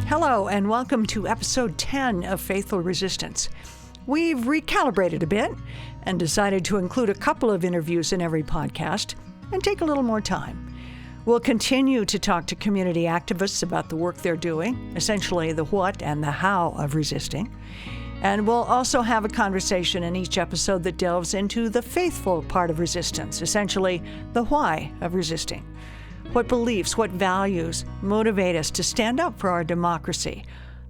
Hello, and welcome to episode 10 of Faithful Resistance. We've recalibrated a bit and decided to include a couple of interviews in every podcast and take a little more time. We'll continue to talk to community activists about the work they're doing, essentially the what and the how of resisting. And we'll also have a conversation in each episode that delves into the faithful part of resistance, essentially the why of resisting. What beliefs, what values motivate us to stand up for our democracy,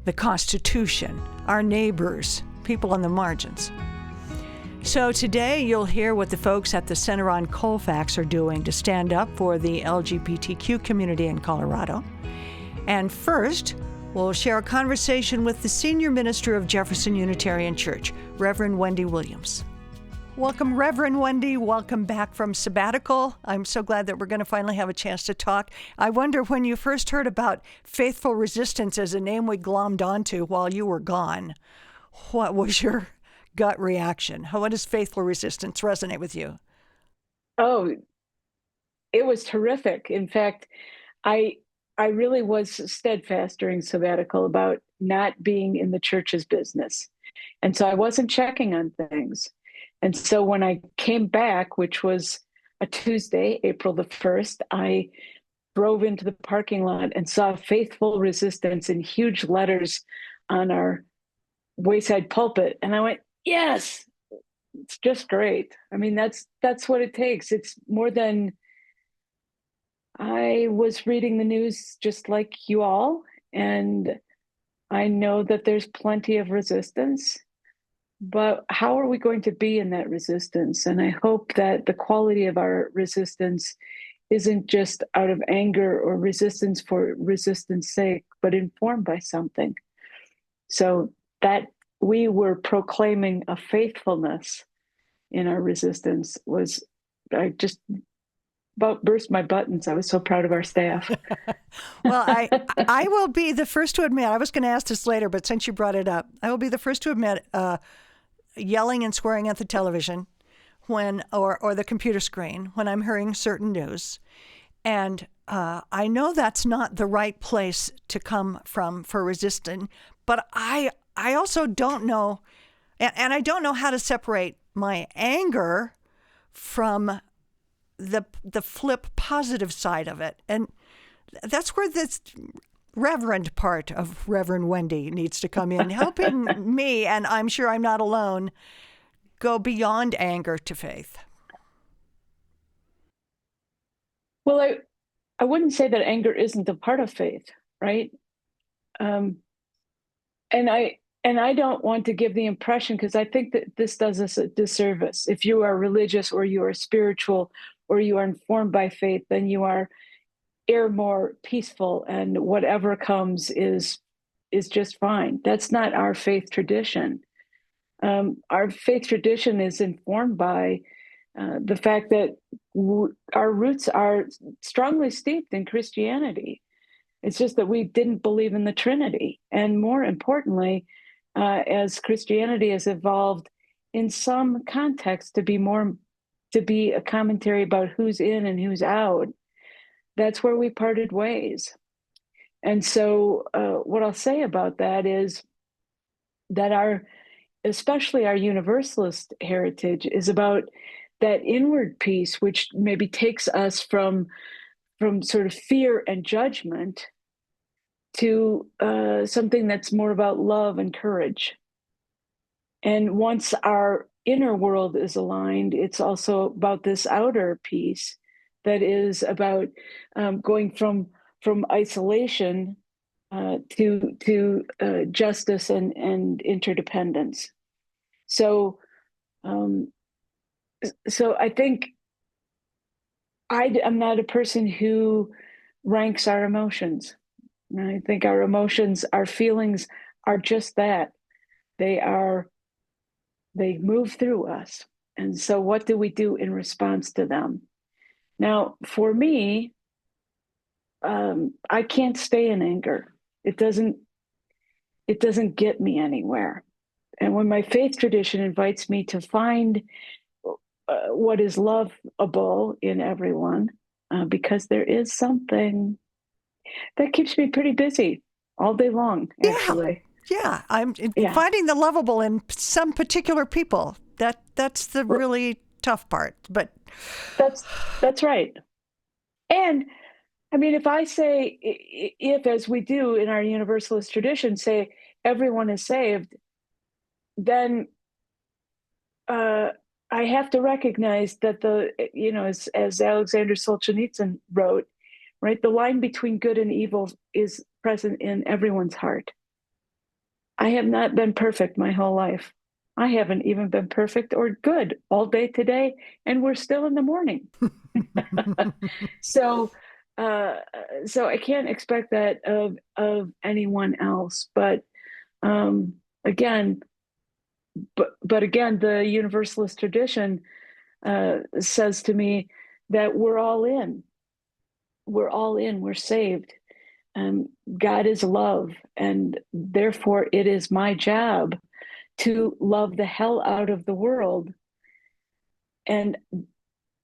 the Constitution, our neighbors, people on the margins. So today you'll hear what the folks at the Center on Colfax are doing to stand up for the LGBTQ community in Colorado. And first, we'll share a conversation with the Senior Minister of Jefferson Unitarian Church, Reverend Wendy Williams. Welcome, Reverend Wendy. Welcome back from sabbatical. I'm so glad that we're going to finally have a chance to talk. I wonder when you first heard about Faithful Resistance as a name we glommed onto while you were gone, what was your gut reaction? How does Faithful Resistance resonate with you? Oh, it was terrific. In fact, I really was steadfast during sabbatical about not being in the church's business. And so I wasn't checking on things. And so when I came back, which was a Tuesday, April the 1st, I drove into the parking lot and saw Faithful Resistance in huge letters on our wayside pulpit. And I went, yes, it's just great. I mean, that's what it takes. It's more than I was reading the news just like you all. And I know that there's plenty of resistance. But how are we going to be in that resistance? And I hope that the quality of our resistance isn't just out of anger or resistance for resistance sake, but informed by something. So that we were proclaiming a faithfulness in our resistance was, I just about burst my buttons. I was so proud of our staff. Well, I will be the first to admit, I was going to ask this later, but since you brought it up, I will be the first to admit, yelling and swearing at the television or the computer screen when I'm hearing certain news. And I know that's not the right place to come from for resisting, but I also don't know, and I don't know how to separate my anger from the flip positive side of it. And that's where this Reverend part of Reverend Wendy needs to come in, helping me, and I'm sure I'm not alone, go beyond anger to faith. Well, I wouldn't say that anger isn't a part of faith, right? And I don't want to give the impression, because I think that this does us a disservice. If you are religious or you are spiritual or you are informed by faith, then you are more peaceful, and whatever comes is just fine. That's not our faith tradition. Our faith tradition is informed by the fact that our roots are strongly steeped in Christianity. It's just that we didn't believe in the Trinity. And more importantly, as Christianity has evolved in some context to be a commentary about who's in and who's out, that's where we parted ways. And so what I'll say about that is that especially our universalist heritage is about that inward peace, which maybe takes us from sort of fear and judgment to something that's more about love and courage. And once our inner world is aligned, it's also about this outer peace that is about going from isolation to justice and interdependence. So I think I'm not a person who ranks our emotions. I think our emotions, our feelings are just that. They move through us. And so what do we do in response to them? Now, for me, I can't stay in anger. It doesn't get me anywhere. And when my faith tradition invites me to find what is lovable in everyone, because there is something that keeps me pretty busy. all day long, Yeah. actually. Yeah. I'm Yeah. finding the lovable in some particular people. That's the really tough part. But That's right. And I mean, if I say, if as we do in our Universalist tradition, say everyone is saved, then uh, I have to recognize that as Alexander Solzhenitsyn wrote, right, the line between good and evil is present in everyone's heart. I have not been perfect my whole life. I haven't even been perfect or good all day today, and we're still in the morning. So, uh, so I can't expect that of anyone else. But um, again, but again, the Universalist tradition says to me that we're all in. We're all in. We're saved. God is love, and therefore it is my job to love the hell out of the world. And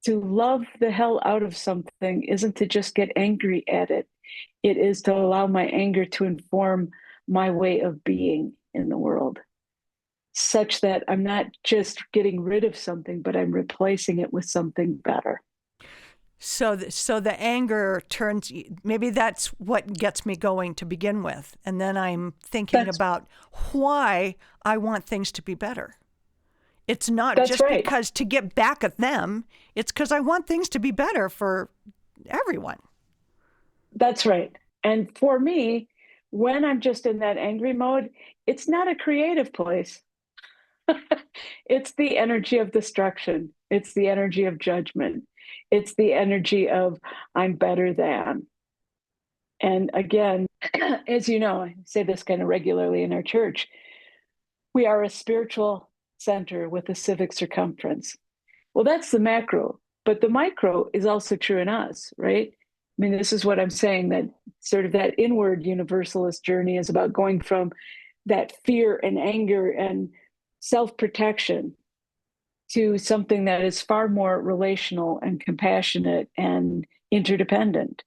to love the hell out of something isn't to just get angry at it. It is to allow my anger to inform my way of being in the world, such that I'm not just getting rid of something, but I'm replacing it with something better. so the anger turns, maybe that's what gets me going to begin with. And then I'm thinking That's about why I want things to be better. It's not that's just right. because to get back at them, it's because I want things to be better for everyone. That's right. And for me, when I'm just in that angry mode, it's not a creative place. It's the energy of destruction. It's the energy of judgment. It's the energy of I'm better than. And again, as you know, I say this kind of regularly in our church, we are a spiritual center with a civic circumference. Well, that's the macro, but the micro is also true in us, right? I mean, this is what I'm saying, that sort of that inward universalist journey is about going from that fear and anger and self protection to something that is far more relational and compassionate and interdependent.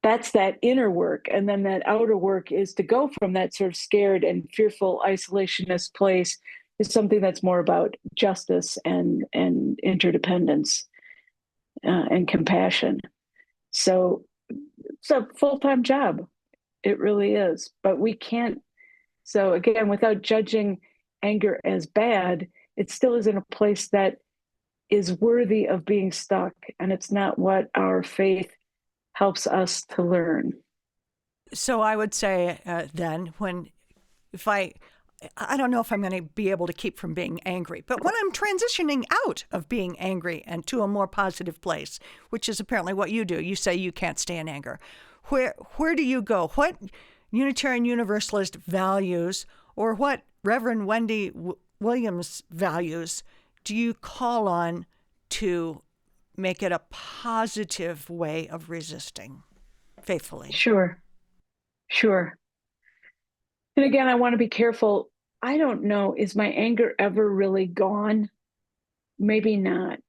That's that inner work. And then that outer work is to go from that sort of scared and fearful isolationist place to something that's more about justice and interdependence and compassion. So it's a full-time job. It really is. But we can't. So again, without judging anger as bad, it still is in a place that is worthy of being stuck. And it's not what our faith helps us to learn. So I would say then if I don't know if I'm going to be able to keep from being angry, but when I'm transitioning out of being angry and to a more positive place, which is apparently what you do, you say you can't stay in anger. Where do you go? What Unitarian Universalist values or what Reverend Wendy Williams values do you call on to make it a positive way of resisting faithfully? Sure, sure. And again, I want to be careful. I don't know, is my anger ever really gone? Maybe not.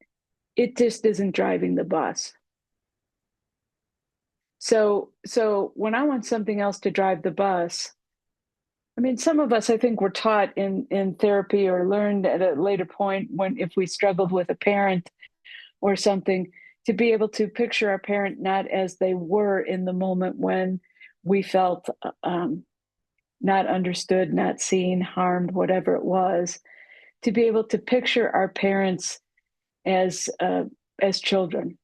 It just isn't driving the bus. So when I want something else to drive the bus, I mean, some of us, I think, were taught in therapy or learned at a later point when if we struggled with a parent or something, to be able to picture our parent not as they were in the moment when we felt not understood, not seen, harmed, whatever it was, to be able to picture our parents as as children.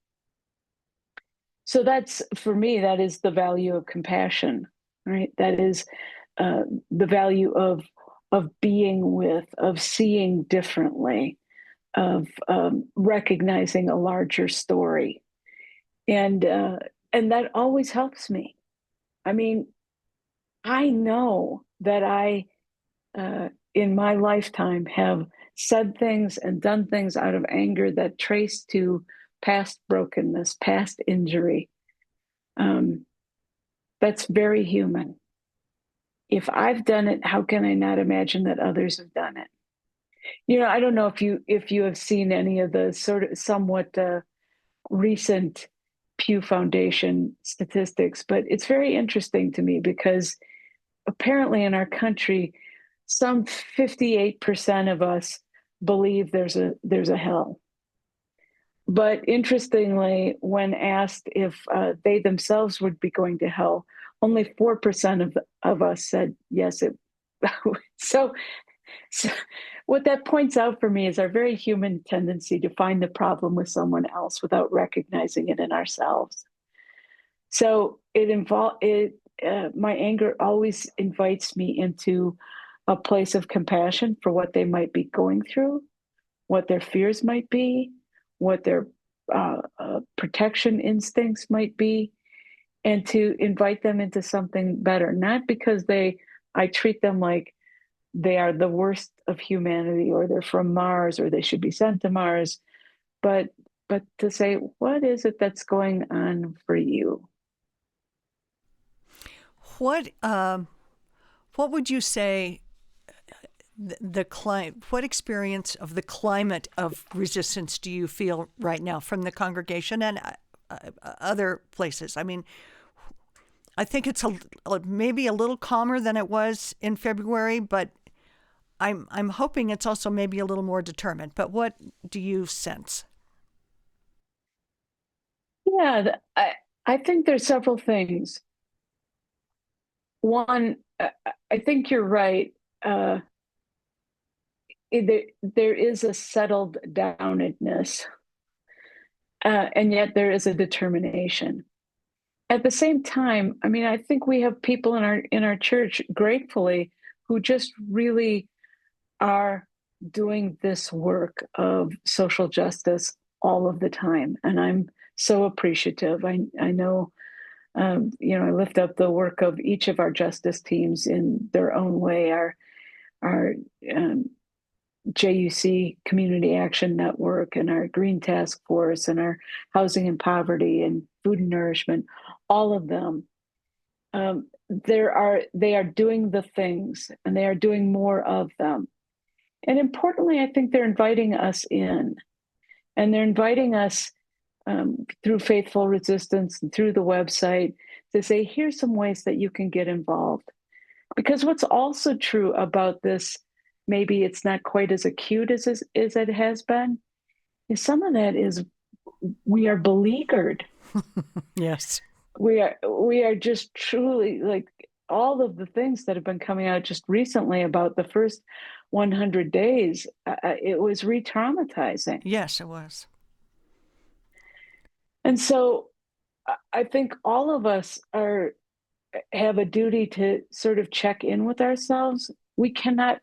So that's for me, that is the value of compassion, right? That is the value of being with, of seeing differently, of recognizing a larger story, and and that always helps me. I mean, I know that I in my lifetime have said things and done things out of anger that trace to past brokenness, past injury. Um, that's very human. If I've done it, how can I not imagine that others have done it? You know, I don't know if you have seen any of the sort of somewhat recent Pew Foundation statistics, but it's very interesting to me because apparently in our country, some 58% of us believe there's a hell. But interestingly, when asked if they themselves would be going to hell, only 4% of us said yes. So, so what that points out for me is our very human tendency to find the problem with someone else without recognizing it in ourselves. So my anger always invites me into a place of compassion for what they might be going through, what their fears might be, what their protection instincts might be, and to invite them into something better. Not because I treat them like they are the worst of humanity, or they're from Mars, or they should be sent to Mars, but to say, what is it that's going on for you? What would you say what experience of the climate of resistance do you feel right now from the congregation and other places? I mean, I think it's maybe a little calmer than it was in February, but I'm hoping it's also maybe a little more determined. But what do you sense? Yeah, I think there's several things. One, I think you're right. There is a settled downedness, and yet there is a determination. At the same time, I mean, I think we have people in our church, gratefully, who just really are doing this work of social justice all of the time, and I'm so appreciative. I know, I lift up the work of each of our justice teams in their own way. Our JUC Community Action Network and our Green Task Force and our Housing and Poverty and Food and Nourishment, all of them, they are doing the things, and they are doing more of them. And importantly, I think they're inviting us in, and they're inviting us through Faithful Resistance and through the website to say, here's some ways that you can get involved. Because what's also true about this, maybe it's not quite as acute as it has been, is some of that is we are beleaguered. Yes. We are just truly, like, all of the things that have been coming out just recently about the first 100 days, it was re-traumatizing. Yes, it was. And so I think all of us have a duty to sort of check in with ourselves. We cannot,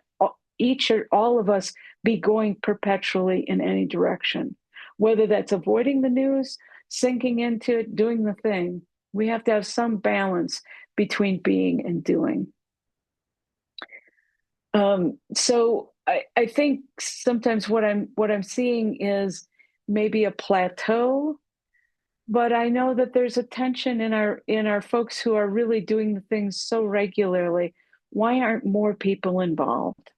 each or all of us, be going perpetually in any direction, whether that's avoiding the news, sinking into it, doing the thing. We have to have some balance between being and doing. So I think sometimes what I'm seeing is maybe a plateau, but I know that there's a tension in our folks who are really doing the things so regularly. Why aren't more people involved?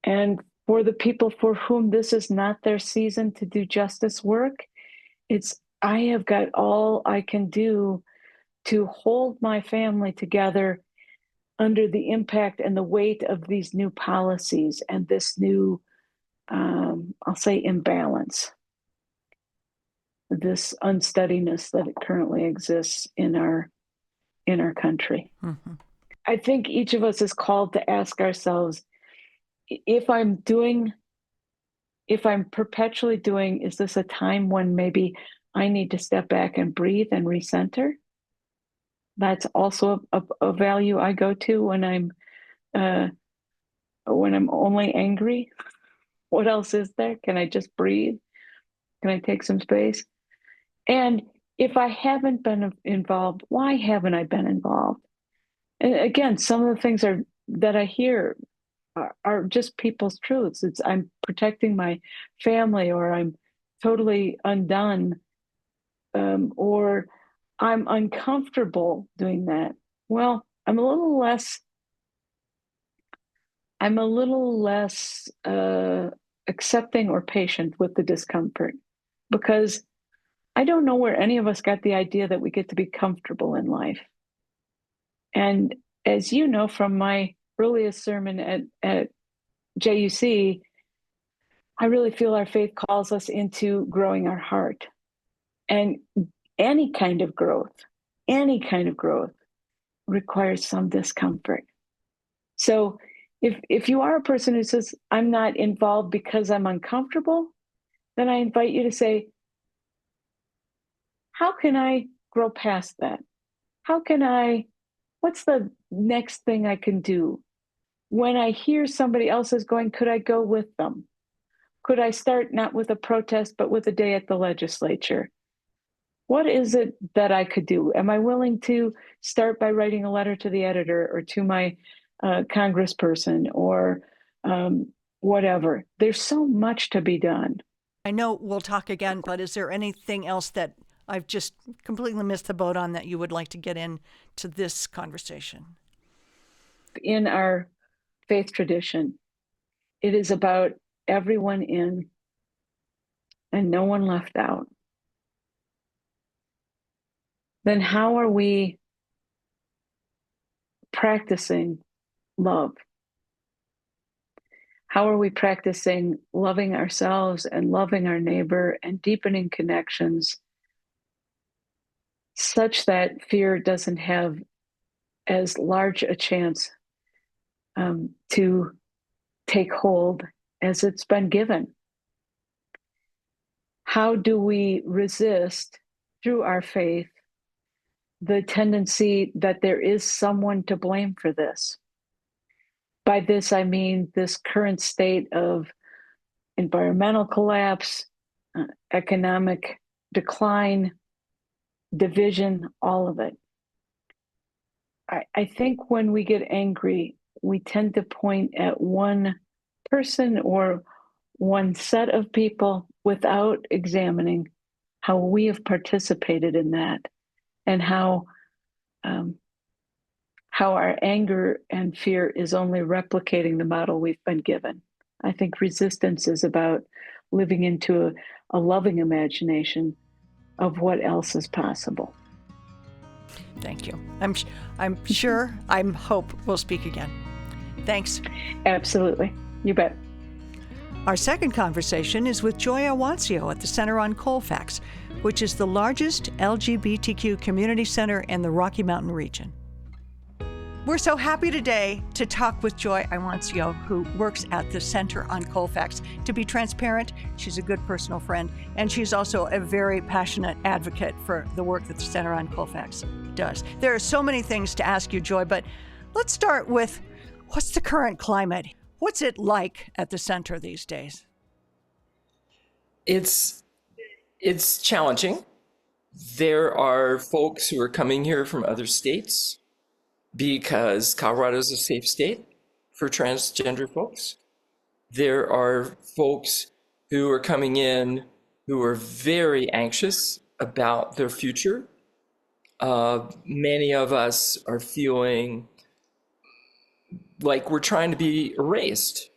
And for the people for whom this is not their season to do justice work, I have got all I can do to hold my family together under the impact and the weight of these new policies and this new, I'll say, imbalance, this unsteadiness that currently exists in our country. Mm-hmm. I think each of us is called to ask ourselves, if I'm perpetually doing, is this a time when maybe I need to step back and breathe and recenter? That's also a value I go to when I'm only angry. What else is there? Can I just breathe? Can I take some space? And if I haven't been involved, why haven't I been involved? And again, some of the things that I hear are just people's truths. It's I'm protecting my family, or I'm totally undone, or I'm uncomfortable doing that. Well, I'm a little less accepting or patient with the discomfort, because I don't know where any of us got the idea that we get to be comfortable in life. And as you know from my earliest sermon at JUC, I really feel our faith calls us into growing our heart. And any kind of growth requires some discomfort. So if you are a person who says, I'm not involved because I'm uncomfortable, then I invite you to say, how can I grow past that? What's the next thing I can do? When I hear somebody else is going, could I go with them? Could I start not with a protest, but with a day at the legislature? What is it that I could do? Am I willing to start by writing a letter to the editor or to my congressperson or whatever? There's so much to be done. I know we'll talk again, but is there anything else that I've just completely missed the boat on that you would like to get into this conversation? In our faith tradition, it is about everyone in and no one left out. Then how are we practicing love? How are we practicing loving ourselves and loving our neighbor and deepening connections such that fear doesn't have as large a chance to take hold as it's been given? How do we resist through our faith the tendency that there is someone to blame for this? By this, I mean this current state of environmental collapse, economic decline, division, all of it. I think when we get angry, we tend to point at one person or one set of people without examining how we have participated in that and how our anger and fear is only replicating the model we've been given. I think resistance is about living into a loving imagination of what else is possible. Thank you. I'm sure, I hope we'll speak again. Thanks. Absolutely. You bet. Our second conversation is with Joy Iwancio at the Center on Colfax, which is the largest LGBTQ community center in the Rocky Mountain region. We're so happy today to talk with Joy Iwancio, who works at the Center on Colfax. To be transparent, she's a good personal friend, and she's also a very passionate advocate for the work that the Center on Colfax does. There are so many things to ask you, Joy, but let's start with, what's the current climate? What's it like at the center these days? It's challenging. There are folks who are coming here from other states because Colorado is a safe state for transgender folks. There are folks who are coming in who are very anxious about their future. Many of us are feeling like we're trying to be erased.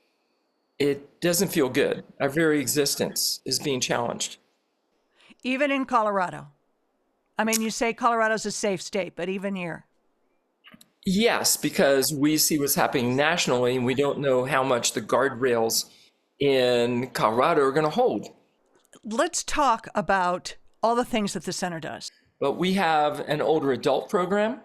It doesn't feel good. Our very existence is being challenged. Even in Colorado. I mean, you say Colorado's a safe state, but even here. Yes, because we see what's happening nationally, and we don't know how much the guardrails in Colorado are going to hold. Let's talk about all the things that the center does. But we have an older adult program.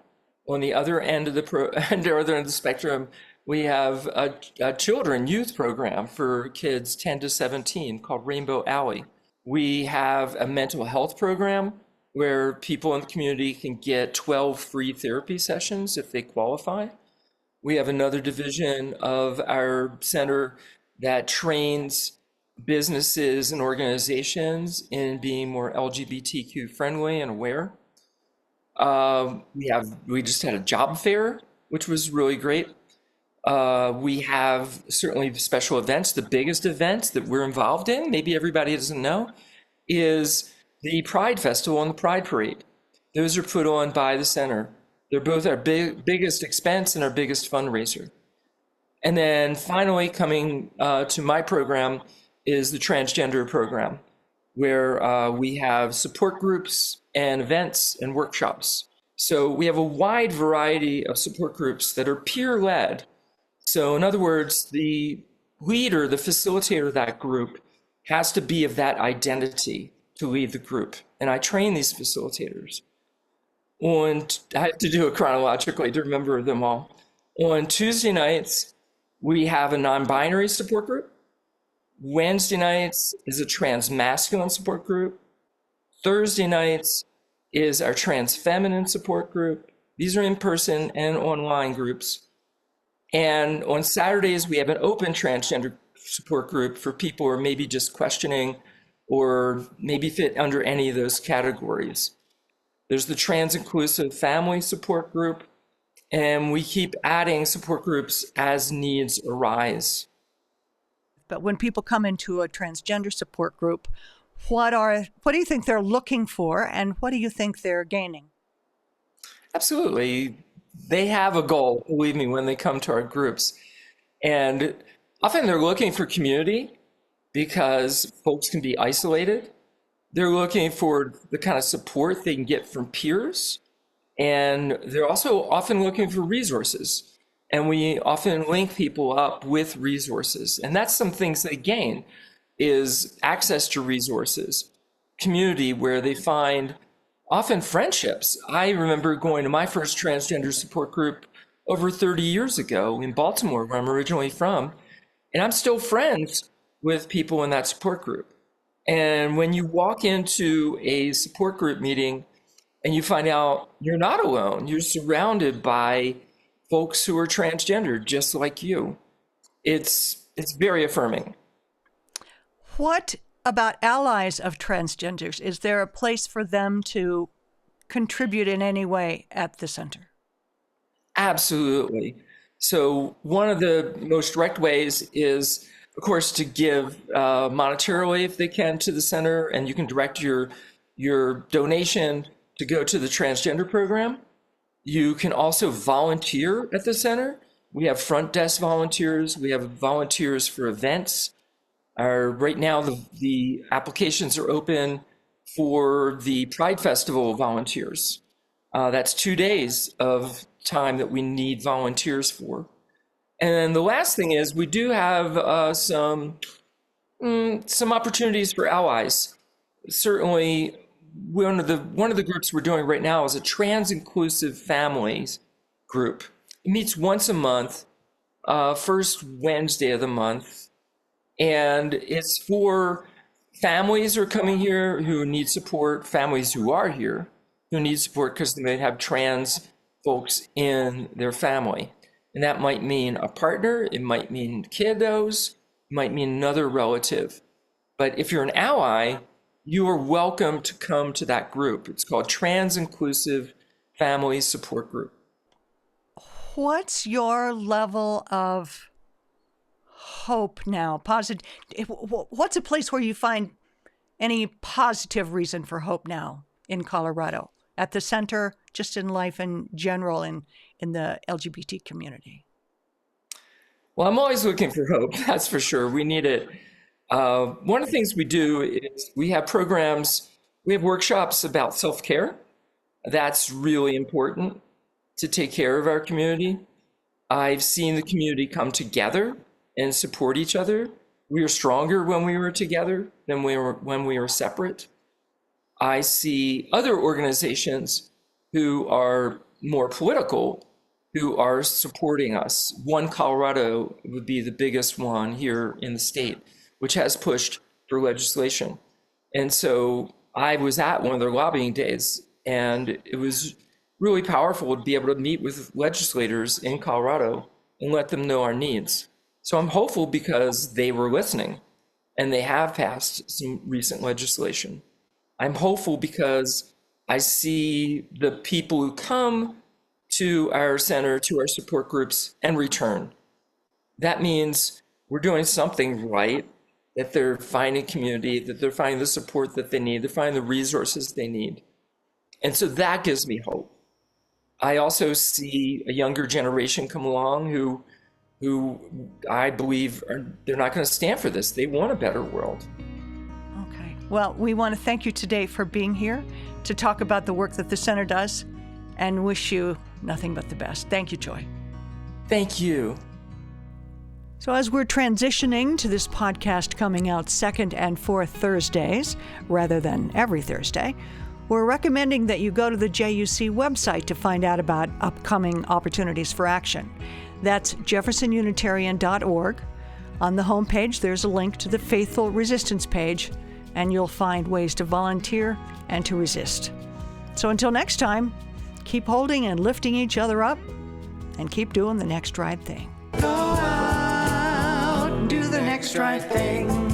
On the other end of the spectrum, we have a children youth program for kids 10 to 17 called Rainbow Alley. We have a mental health program where people in the community can get 12 free therapy sessions if they qualify. We have another division of our center that trains businesses and organizations in being more LGBTQ friendly and aware. We just had a job fair, which was really great. We have certainly special events. The biggest event that we're involved in, maybe everybody doesn't know, is the Pride Festival and the Pride Parade. Those are put on by the center. They're both our biggest expense and our biggest fundraiser. And then finally coming to my program is the transgender program. where we have support groups and events and workshops. So we have a wide variety of support groups that are peer-led. So in other words, the leader, the facilitator of that group has to be of that identity to lead the group. And I train these facilitators. I have to do it chronologically to remember them all. On Tuesday nights, we have a non-binary support group. Wednesday nights is a trans-masculine support group. Thursday nights is our trans-feminine support group. These are in-person and online groups. And on Saturdays, we have an open transgender support group for people who are maybe just questioning or maybe fit under any of those categories. There's the trans-inclusive family support group, and we keep adding support groups as needs arise. But when people come into a transgender support group, what do you think they're looking for, and what do you think they're gaining? Absolutely. They have a goal, believe me, when they come to our groups. And often they're looking for community because folks can be isolated. They're looking for the kind of support they can get from peers. And they're also often looking for resources. And we often link people up with resources. And that's some things they gain is access to resources, community where they find often friendships. I remember going to my first transgender support group over 30 years ago in Baltimore, where I'm originally from. And I'm still friends with people in that support group. And when you walk into a support group meeting and you find out you're not alone, you're surrounded by folks who are transgender, just like you, it's very affirming. What about allies of transgenders? Is there a place for them to contribute in any way at the center? Absolutely. So one of the most direct ways is, of course, to give monetarily if they can to the center, and you can direct your donation to go to the transgender program. You can also volunteer at the center. We have front desk volunteers. We have volunteers for events. Right now, the applications are open for the Pride Festival volunteers. That's 2 days of time that we need volunteers for. And then the last thing is we do have some opportunities for allies. Certainly, one of the groups we're doing right now is a trans-inclusive families group. It meets once a month, first Wednesday of the month. And it's for families who are coming here who need support, families who are here who need support because they may have trans folks in their family. And that might mean a partner, it might mean kiddos, it might mean another relative. But if you're an ally, you are welcome to come to that group. It's called Trans Inclusive Family Support Group. What's your level of hope now? Positive. What's a place where you find any positive reason for hope now in Colorado, at the center, just in life in general, in the LGBT community? Well, I'm always looking for hope, that's for sure. We need it. One of the things we do is we have programs, we have workshops about self-care. That's really important to take care of our community. I've seen the community come together and support each other. We are stronger when we were together than when we were separate. I see other organizations who are more political who are supporting us. One Colorado would be the biggest one here in the state, which has pushed for legislation. And so I was at one of their lobbying days, and it was really powerful to be able to meet with legislators in Colorado and let them know our needs. So I'm hopeful because they were listening and they have passed some recent legislation. I'm hopeful because I see the people who come to our center, to our support groups, and return. That means we're doing something right, that they're finding community, that they're finding the support that they need, they're finding the resources they need. And so that gives me hope. I also see a younger generation come along who I believe they're not going to stand for this. They want a better world. Okay. Well, we want to thank you today for being here to talk about the work that the center does and wish you nothing but the best. Thank you, Joy. Thank you. So as we're transitioning to this podcast coming out second and fourth Thursdays, rather than every Thursday, we're recommending that you go to the JUC website to find out about upcoming opportunities for action. That's jeffersonunitarian.org. On the homepage, there's a link to the Faithful Resistance page, and you'll find ways to volunteer and to resist. So until next time, keep holding and lifting each other up, and keep doing the next right thing. Go out and do the next right thing.